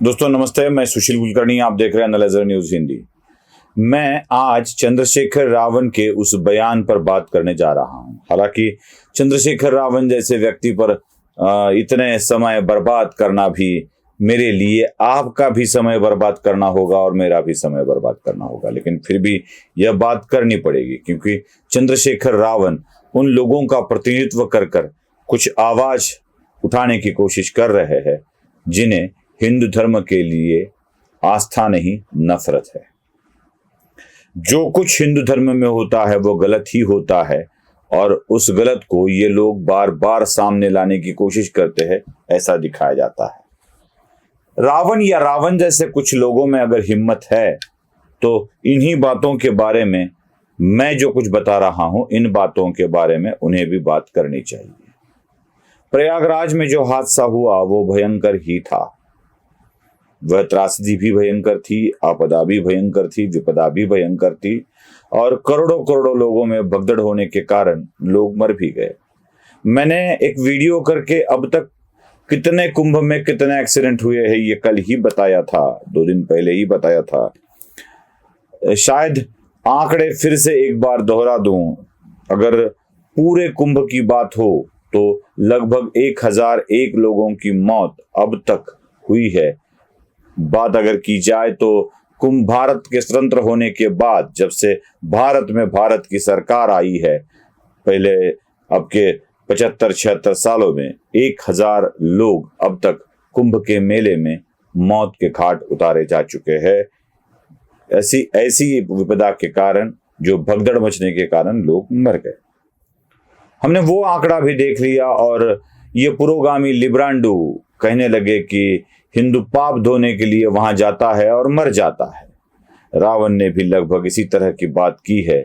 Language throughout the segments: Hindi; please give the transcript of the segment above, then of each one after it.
दोस्तों नमस्ते, मैं सुशील कुलकर्णी, आप देख रहे हैं एनालाइजर न्यूज हिंदी। मैं आज चंद्रशेखर रावण के उस बयान पर बात करने जा रहा हूं। हालांकि चंद्रशेखर रावण जैसे व्यक्ति पर इतने समय बर्बाद करना भी मेरे लिए आपका भी समय बर्बाद करना होगा और मेरा भी समय बर्बाद करना होगा, लेकिन फिर भी यह बात करनी पड़ेगी क्योंकि चंद्रशेखर रावण उन लोगों का प्रतिनिधित्व कर कुछ आवाज उठाने की कोशिश कर रहे हैं जिन्हें हिंदू धर्म के लिए आस्था नहीं नफरत है। जो कुछ हिंदू धर्म में होता है वो गलत ही होता है और उस गलत को ये लोग बार बार सामने लाने की कोशिश करते हैं, ऐसा दिखाया जाता है। रावण या रावण जैसे कुछ लोगों में अगर हिम्मत है तो इन्हीं बातों के बारे में मैं जो कुछ बता रहा हूं, इन बातों के बारे में उन्हें भी बात करनी चाहिए। प्रयागराज में जो हादसा हुआ वो भयंकर ही था। वह त्रासदी भी भयंकर थी, आपदा भी भयंकर थी, विपदा भी भयंकर थी और करोड़ों करोड़ों लोगों में भगदड़ होने के कारण लोग मर भी गए। मैंने एक वीडियो करके अब तक कितने कुंभ में कितने एक्सीडेंट हुए हैं ये कल ही बताया था, 2 दिन पहले ही बताया था। शायद आंकड़े फिर से एक बार दोहरा दूं। अगर पूरे कुंभ की बात हो तो लगभग 1001 लोगों की मौत अब तक हुई है। बात अगर की जाए तो कुंभ भारत के स्वतंत्र होने के बाद, जब से भारत में भारत की सरकार आई है, पहले अब के 75-76 सालों में 1000 लोग अब तक कुंभ के मेले में मौत के घाट उतारे जा चुके हैं। ऐसी विपदा के कारण, जो भगदड़ मचने के कारण लोग मर गए। हमने वो आंकड़ा भी देख लिया और ये पुरोगामी लिब्रांडू कहने लगे कि हिंदू पाप धोने के लिए वहां जाता है और मर जाता है। रावण ने भी लगभग इसी तरह की बात की है।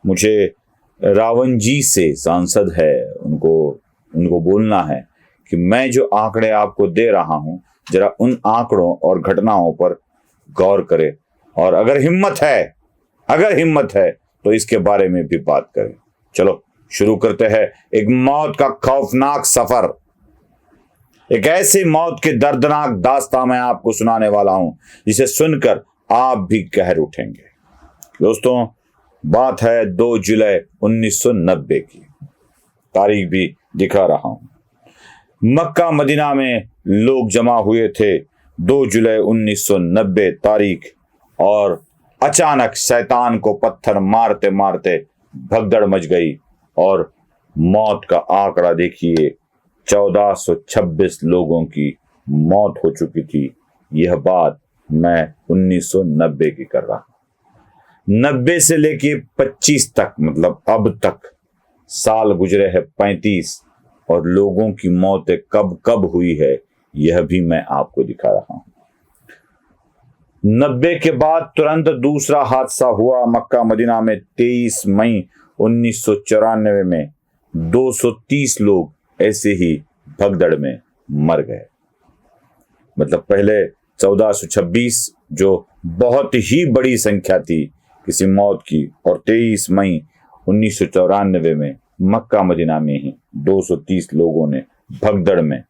मुझे रावण जी से, सांसद है, उनको बोलना है कि मैं जो आंकड़े आपको दे रहा हूं, जरा उन आंकड़ों और घटनाओं पर गौर करें और अगर हिम्मत है तो इसके बारे में भी बात करें। चलो शुरू करते हैं एक मौत का खौफनाक सफर। एक ऐसी मौत की दर्दनाक दास्तां मैं आपको सुनाने वाला हूं जिसे सुनकर आप भी कहर उठेंगे। दोस्तों, बात है 2 जुलाई 1990 की। तारीख भी दिखा रहा हूं। मक्का मदीना में लोग जमा हुए थे 2 जुलाई 1990 तारीख, और अचानक शैतान को पत्थर मारते मारते भगदड़ मच गई और मौत का आंकड़ा देखिए, 1426 लोगों की मौत हो चुकी थी। यह बात मैं 1990 की कर रहा हूं। 90 से लेके 25 तक, मतलब अब तक साल गुजरे हैं 35, और लोगों की मौतें कब कब हुई है यह भी मैं आपको दिखा रहा हूं। 90 के बाद तुरंत दूसरा हादसा हुआ मक्का मदीना में 23 मई 1994 में 230 लोग ऐसे ही भगदड़ में मर गए। मतलब पहले 1426 जो बहुत ही बड़ी संख्या थी किसी मौत की, और 23 मई 1994 में मक्का मदीना में ही 230 लोगों ने भगदड़ में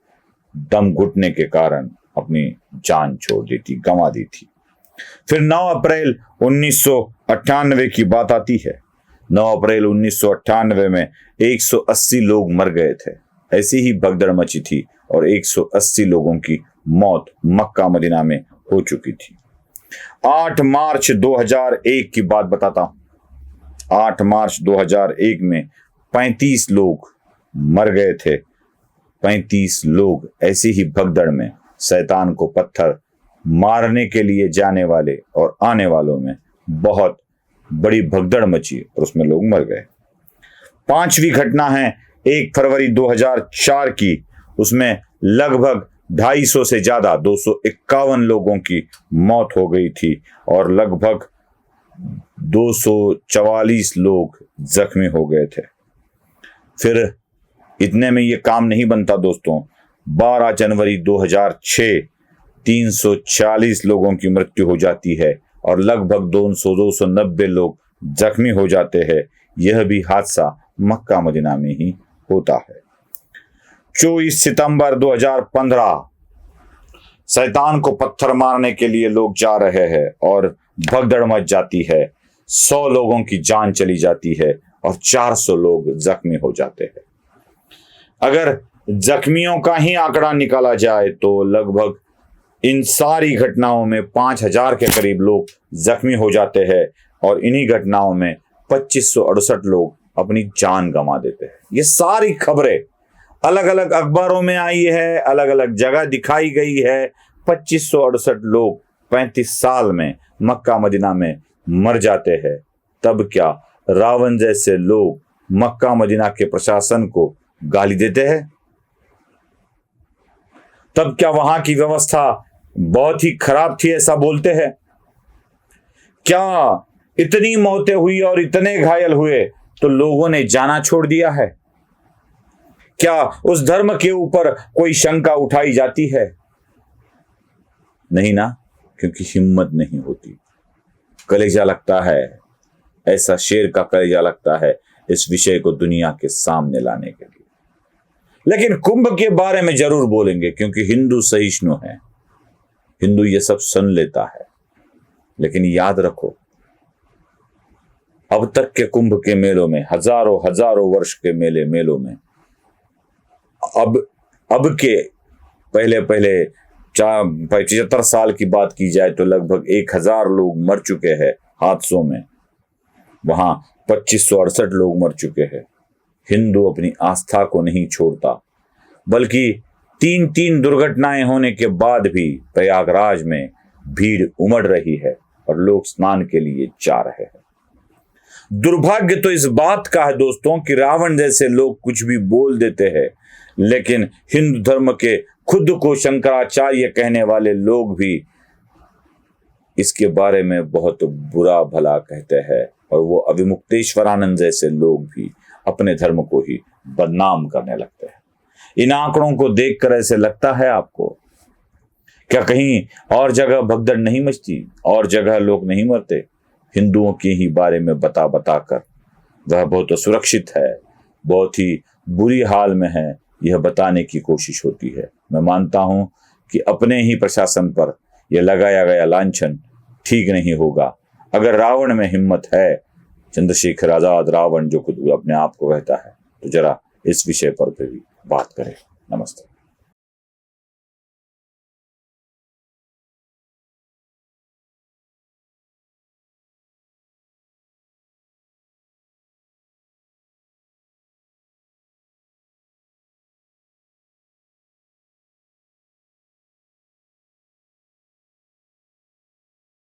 दम घुटने के कारण अपनी जान छोड़ दी थी, गंवा दी थी। फिर 9 अप्रैल 1998 की बात आती है। 9 अप्रैल 1998 में 180 लोग मर गए थे। ऐसी ही भगदड़ मची थी और 180 लोगों की मौत मक्का मदीना में हो चुकी थी। 8 मार्च 2001 की बात बताता हूं। 8 मार्च 2001 में 35 लोग मर गए थे। 35 लोग ऐसी ही भगदड़ में, शैतान को पत्थर मारने के लिए जाने वाले और आने वालों में बहुत बड़ी भगदड़ मची और उसमें लोग मर गए। 5वीं घटना है 1 फरवरी 2004 की। उसमें लगभग 250 से ज्यादा 251 लोगों की मौत हो गई थी और लगभग 244 लोग जख्मी हो गए थे। फिर इतने में ये काम नहीं बनता दोस्तों। 12 जनवरी 2006 340 लोगों की मृत्यु हो जाती है और लगभग 290 लोग जख्मी हो जाते हैं। यह भी हादसा मक्का मदीना में ही होता है। 24 सितंबर 2015 शैतान को पत्थर मारने के लिए लोग जा रहे हैं और भगदड़ मच जाती है। 100 लोगों की जान चली जाती है और 400 लोग जख्मी हो जाते हैं। अगर जख्मियों का ही आंकड़ा निकाला जाए तो लगभग इन सारी घटनाओं में 5000 के करीब लोग जख्मी हो जाते हैं और इन्हीं घटनाओं में 2568 लोग अपनी जान गंवा देते हैं। ये सारी खबरें अलग अलग अखबारों में आई है, अलग अलग जगह दिखाई गई है। 2568 लोग 35 साल में मक्का मदीना में मर जाते हैं। तब क्या रावण जैसे लोग मक्का मदीना के प्रशासन को गाली देते हैं? तब क्या वहां की व्यवस्था बहुत ही खराब थी ऐसा बोलते हैं? क्या इतनी मौतें हुई और इतने घायल हुए तो लोगों ने जाना छोड़ दिया है? क्या उस धर्म के ऊपर कोई शंका उठाई जाती है? नहीं ना, क्योंकि हिम्मत नहीं होती। कलेजा लगता है, ऐसा शेर का कलेजा लगता है इस विषय को दुनिया के सामने लाने के लिए। लेकिन कुंभ के बारे में जरूर बोलेंगे, क्योंकि हिंदू सहिष्णु है, हिंदू ये सब सुन लेता है। लेकिन याद रखो, अब तक के कुंभ के मेलों में, हजारों हजारों वर्ष के मेलों में, अब के पहले 75 साल की बात की जाए तो लगभग 1000 लोग मर चुके हैं हादसों में। वहां 2568 लोग मर चुके हैं। हिंदू अपनी आस्था को नहीं छोड़ता, बल्कि 3 दुर्घटनाएं होने के बाद भी प्रयागराज में भीड़ उमड़ रही है और लोग स्नान के लिए जा रहे हैं। दुर्भाग्य तो इस बात का है दोस्तों कि रावण जैसे लोग कुछ भी बोल देते हैं, लेकिन हिंदू धर्म के खुद को शंकराचार्य कहने वाले लोग भी इसके बारे में बहुत बुरा भला कहते हैं। और वो अविमुक्तेश्वरानंद जैसे लोग भी अपने धर्म को ही बदनाम करने लगते हैं। इन आंकड़ों को देखकर ऐसे लगता है आपको, क्या कहीं और जगह भगदड़ नहीं मचती, और जगह लोग नहीं मरते? हिंदुओं के ही बारे में बता कर वह बहुत सुरक्षित है, बहुत ही बुरी हाल में है, यह बताने की कोशिश होती है। मैं मानता हूं कि अपने ही प्रशासन पर यह लगाया गया लांछन ठीक नहीं होगा। अगर रावण में हिम्मत है, चंद्रशेखर आजाद रावण जो खुद अपने आप को कहता है, तो जरा इस विषय पर भी बात करें। नमस्ते।